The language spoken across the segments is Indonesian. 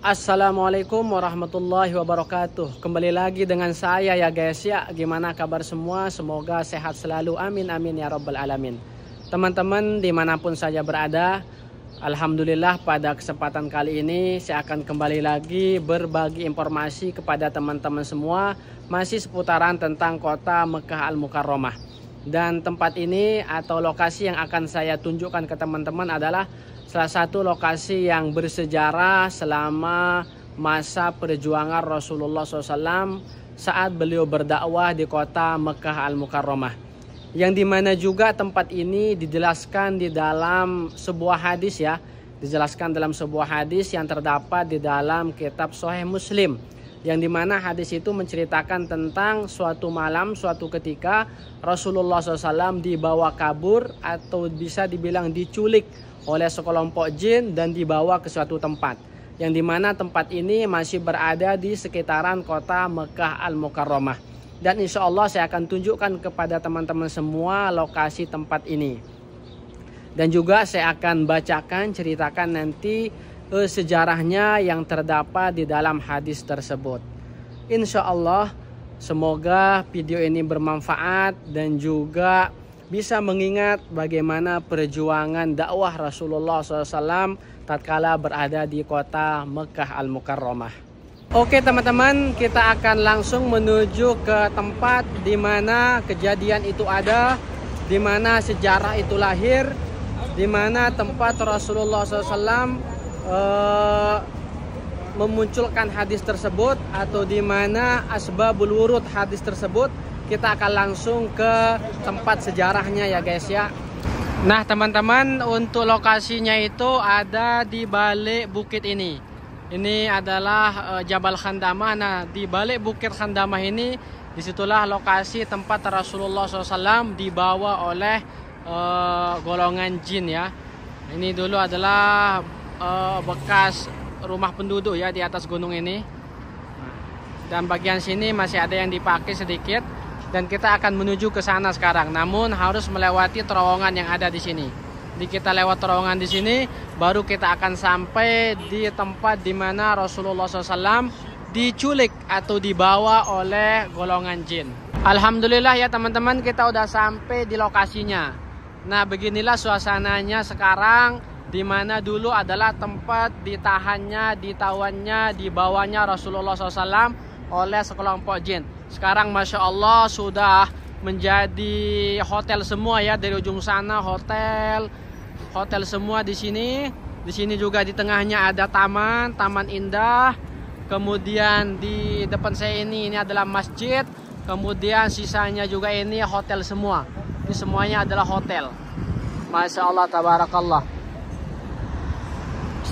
Assalamualaikum warahmatullahi wabarakatuh. Kembali lagi dengan saya ya guys ya. Gimana kabar semua? Semoga sehat selalu. Amin amin ya rabbal alamin. Teman-teman dimanapun saja berada, alhamdulillah pada kesempatan kali ini saya akan kembali lagi berbagi informasi kepada teman-teman semua masih seputaran tentang kota Mekah Al-Mukarramah. Dan tempat ini atau lokasi yang akan saya tunjukkan ke teman-teman adalah salah satu lokasi yang bersejarah selama masa perjuangan Rasulullah SAW saat beliau berdakwah di kota Mekah Al-Mukarramah. Yang dimana juga tempat ini dijelaskan di dalam sebuah hadis ya. Dijelaskan dalam sebuah hadis yang terdapat di dalam kitab Sahih Muslim. Yang dimana hadis itu menceritakan tentang suatu malam, suatu ketika Rasulullah SAW dibawa kabur atau bisa dibilang diculik oleh sekelompok jin dan dibawa ke suatu tempat yang dimana tempat ini masih berada di sekitaran kota Mekah Al-Mukarramah. Dan insya Allah saya akan tunjukkan kepada teman-teman semua lokasi tempat ini. Dan juga saya akan bacakan, ceritakan nanti sejarahnya yang terdapat di dalam hadis tersebut. Insya Allah semoga video ini bermanfaat dan juga bisa mengingat bagaimana perjuangan dakwah Rasulullah SAW tatkala berada di kota Mekah Al-Mukarramah. Oke teman-teman, kita akan langsung menuju ke tempat di mana kejadian itu ada, di mana sejarah itu lahir, di mana tempat Rasulullah SAW memunculkan hadis tersebut, atau di mana asbabul wurud hadis tersebut. Kita akan langsung ke tempat sejarahnya ya guys ya. Nah teman-teman, untuk lokasinya itu ada di balik bukit ini. Ini adalah Jabal Khandamah. Nah di balik bukit Khandamah ini, disitulah lokasi tempat Rasulullah SAW dibawa oleh golongan jin ya. Ini dulu adalah bekas rumah penduduk ya di atas gunung ini. Dan bagian sini masih ada yang dipakai sedikit. Dan kita akan menuju ke sana sekarang. Namun harus melewati terowongan yang ada di sini. Jadi kita lewat terowongan di sini, baru kita akan sampai di tempat di mana Rasulullah SAW diculik atau dibawa oleh golongan jin. Alhamdulillah ya teman-teman, kita udah sampai di lokasinya. Nah beginilah suasananya sekarang, di mana dulu adalah tempat ditahannya, ditawannya, dibawanya Rasulullah SAW oleh sekelompok jin. Sekarang Masya Allah sudah menjadi hotel semua ya, dari ujung sana hotel semua di sini. Di sini juga di tengahnya ada taman indah. Kemudian di depan saya ini adalah masjid. Kemudian sisanya juga ini hotel semua. Ini semuanya adalah hotel. Masya Allah tabarakallah.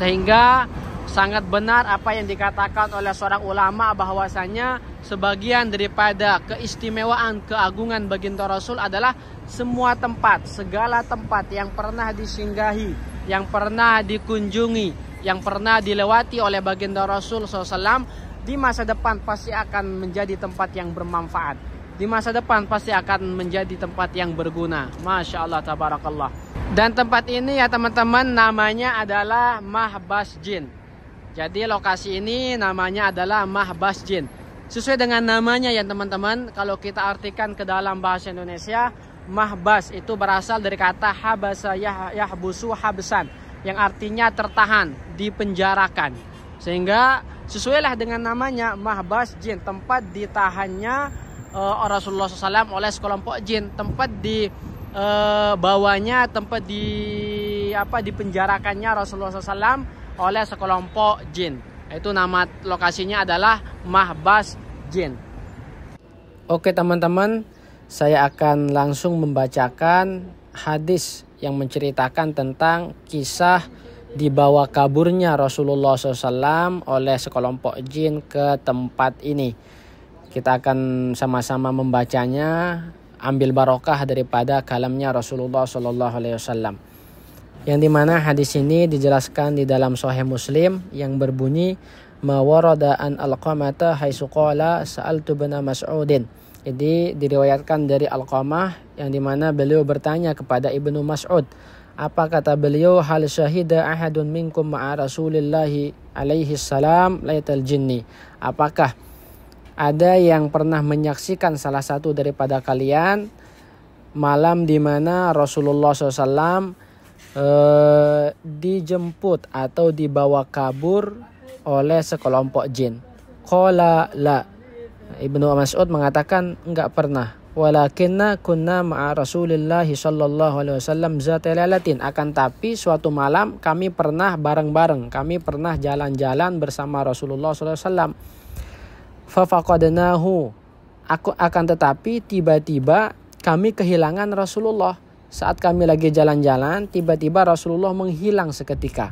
Sehingga sangat benar apa yang dikatakan oleh seorang ulama, bahwasanya sebagian daripada keistimewaan, keagungan baginda Rasul adalah semua tempat, segala tempat yang pernah disinggahi, yang pernah dikunjungi, yang pernah dilewati oleh baginda Rasul SAW, di masa depan pasti akan menjadi tempat yang bermanfaat. Di masa depan pasti akan menjadi tempat yang berguna. Masya Allah tabarakallah. Dan tempat ini ya teman-teman, namanya adalah Mahbas Jin. Jadi lokasi ini namanya adalah Mahbas Jin. Sesuai dengan namanya ya teman-teman, kalau kita artikan ke dalam bahasa Indonesia, mahbas itu berasal dari kata habasa yahbusu habsan, yang artinya tertahan, dipenjarakan. Sehingga sesuailah dengan namanya Mahbas Jin, tempat ditahannya Rasulullah SAW oleh sekelompok jin, tempat dibawanya, tempat dipenjarakannya Rasulullah SAW oleh sekelompok jin. Itu nama lokasinya adalah Mahbas Jin. Oke teman-teman, saya akan langsung membacakan hadis yang menceritakan tentang kisah dibawa kaburnya Rasulullah SAW oleh sekelompok jin ke tempat ini. Kita akan sama-sama membacanya, ambil barokah daripada kalamnya Rasulullah SAW. Yang dimana hadis ini dijelaskan di dalam Sahih Muslim yang berbunyi, ma warada an Alqamata haitsu qala sa'altu bin Mas'udin. Jadi diriwayatkan dari Alqamah yang dimana beliau bertanya kepada Ibnu Mas'ud, Apa kata beliau? Hal syahida ahadun minkum ma'a Rasulillahi alaihi salam lailatul jinni. Apakah ada yang pernah menyaksikan salah satu daripada kalian malam di mana Rasulullah SAW dijemput atau dibawa kabur oleh sekelompok jin? Qala la. Ibnu Mas'ud mengatakan enggak pernah. Walakinna kunna ma'a Rasulillah sallallahu alaihi wasallam zata lailatin. Akan tapi suatu malam kami pernah bareng-bareng, kami pernah jalan-jalan bersama Rasulullah sallallahu alaihi wasallam. Fa faqadnahu. Akan tetapi tiba-tiba kami kehilangan Rasulullah. Saat kami lagi jalan-jalan, tiba-tiba Rasulullah menghilang seketika.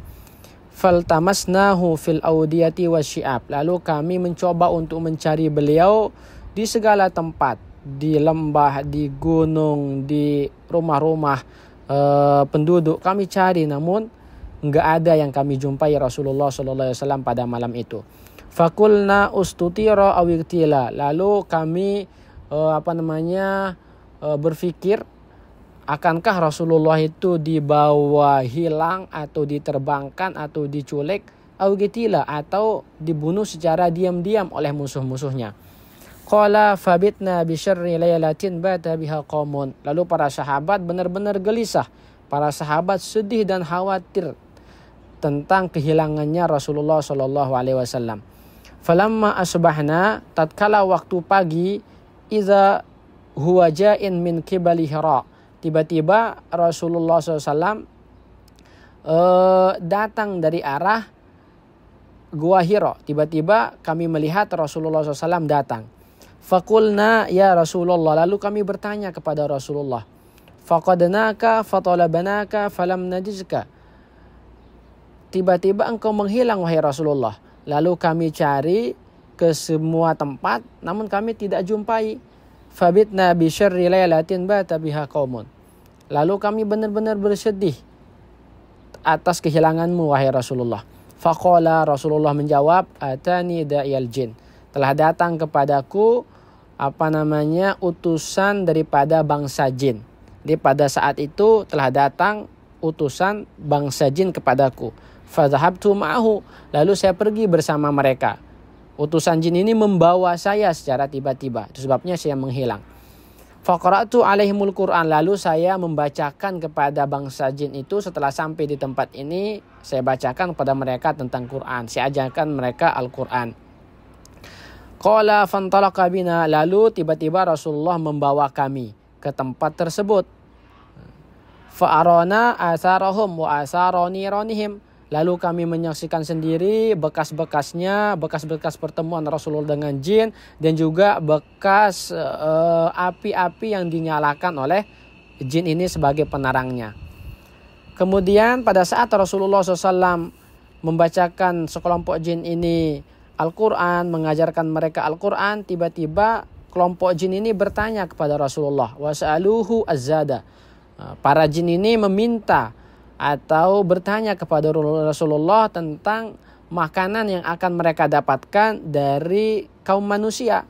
Faltamasnahu fil audiyati wasyi'ab. Lalu kami mencoba untuk mencari beliau di segala tempat, di lembah, di gunung, di rumah-rumah penduduk. Kami cari, namun enggak ada yang kami jumpai Rasulullah sallallahu alaihi wasallam pada malam itu. Fakulna ustutira awiktila. Lalu kami berpikir, akankah Rasulullah itu dibawa hilang atau diterbangkan atau diculik, awiktila, atau dibunuh secara diam-diam oleh musuh-musuhnya. Qala fabitna bi syarri lailatin bata biha qaumun. Lalu para sahabat benar-benar gelisah. Para sahabat sedih dan khawatir tentang kehilangannya Rasulullah sallallahu alaihi wasallam. Falamma asbahna, tatkala waktu pagi, iza huwa ja'in min qibali Hira. Tiba-tiba Rasulullah SAW datang dari arah Gua Hira. Tiba-tiba kami melihat Rasulullah SAW datang. Faqulna ya Rasulullah. Lalu kami bertanya kepada Rasulullah. Faqadnaka fatalabanaka falam najizka. Tiba-tiba engkau menghilang wahai Rasulullah. Lalu kami cari ke semua tempat, namun kami tidak jumpai. Fabitna bi syarri lailatin bata biha qaumun. Lalu kami benar-benar bersedih atas kehilanganmu wahai Rasulullah. Faqala, Rasulullah menjawab, atani da'iyal jin. Telah datang kepadaku utusan daripada bangsa jin. Jadi pada saat itu telah datang utusan bangsa jin kepadaku. Fadhahabtu ma'ahu. Lalu saya pergi bersama mereka. Utusan jin ini membawa saya secara tiba-tiba. Itu sebabnya saya menghilang. Faqara'tu alaihimul Qur'an. Lalu saya membacakan kepada bangsa jin itu. Setelah sampai di tempat ini, saya bacakan kepada mereka tentang Qur'an. Saya ajarkan mereka Al-Qur'an. Qala fantalaqa bina. Lalu tiba-tiba Rasulullah membawa kami ke tempat tersebut. Fa'arana asarahum wa asaronironihim. Lalu kami menyaksikan sendiri bekas-bekasnya, bekas-bekas pertemuan Rasulullah dengan jin, dan juga bekas api-api yang dinyalakan oleh jin ini sebagai penerangnya. Kemudian pada saat Rasulullah SAW membacakan sekelompok jin ini Al-Quran, mengajarkan mereka Al-Quran, tiba-tiba kelompok jin ini bertanya kepada Rasulullah. Wasa'aluhu az-zada. Para jin ini meminta atau bertanya kepada Rasulullah tentang makanan yang akan mereka dapatkan dari kaum manusia.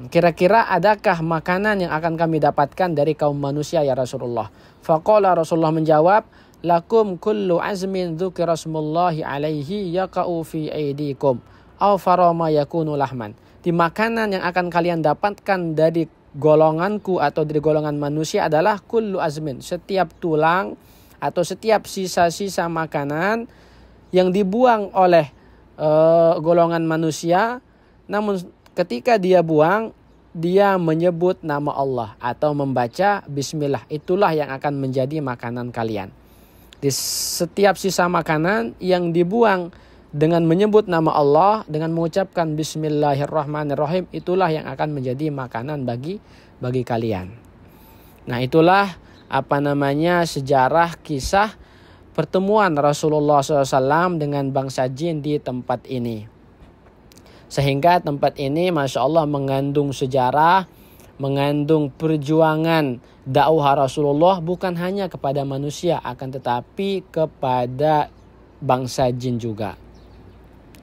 Kira-kira adakah makanan yang akan kami dapatkan dari kaum manusia ya Rasulullah? Faqala, Rasulullah menjawab, lakum kullu azmin dzukira smullahi alaihi yaqa'u fi aydikum aw farama yakunu lahman. Di makanan yang akan kalian dapatkan dari golonganku atau dari golongan manusia adalah kullu azmin, setiap tulang atau setiap sisa-sisa makanan yang dibuang oleh golongan manusia, namun ketika dia buang, dia menyebut nama Allah atau membaca bismillah. Itulah yang akan menjadi makanan kalian. Di setiap sisa makanan yang dibuang dengan menyebut nama Allah, dengan mengucapkan bismillahirrahmanirrahim, itulah yang akan menjadi makanan bagi kalian. Nah, itulah sejarah kisah pertemuan Rasulullah SAW dengan bangsa jin di tempat ini. Sehingga tempat ini Masya Allah mengandung sejarah, mengandung perjuangan dakwah Rasulullah bukan hanya kepada manusia, akan tetapi kepada bangsa jin juga.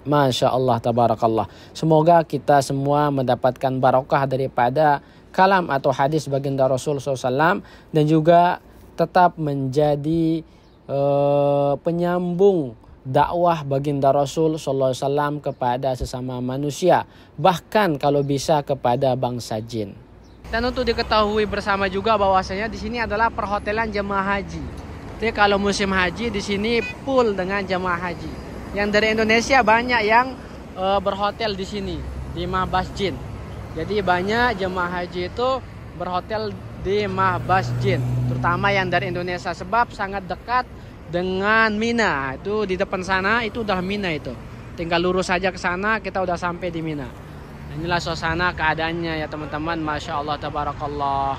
Masya Allah, tabarakallah. Semoga kita semua mendapatkan barokah daripada kalam atau hadis baginda Rasul SAW, dan juga tetap menjadi penyambung dakwah baginda Rasul sallallahu alaihi wasallam kepada sesama manusia, bahkan kalau bisa kepada bangsa jin. Dan untuk diketahui bersama juga bahwasanya di sini adalah perhotelan jemaah haji. Jadi kalau musim haji di sini full dengan jemaah haji. Yang dari Indonesia banyak yang berhotel di sini di Mahbas Jin. Jadi banyak jemaah haji itu berhotel di Mahbas Jin, terutama yang dari Indonesia sebab sangat dekat dengan Mina. Itu di depan sana itu udah Mina itu. Tinggal lurus saja ke sana kita udah sampai di Mina. Inilah suasana keadaannya ya teman-teman. Masya Allah tabarakallah.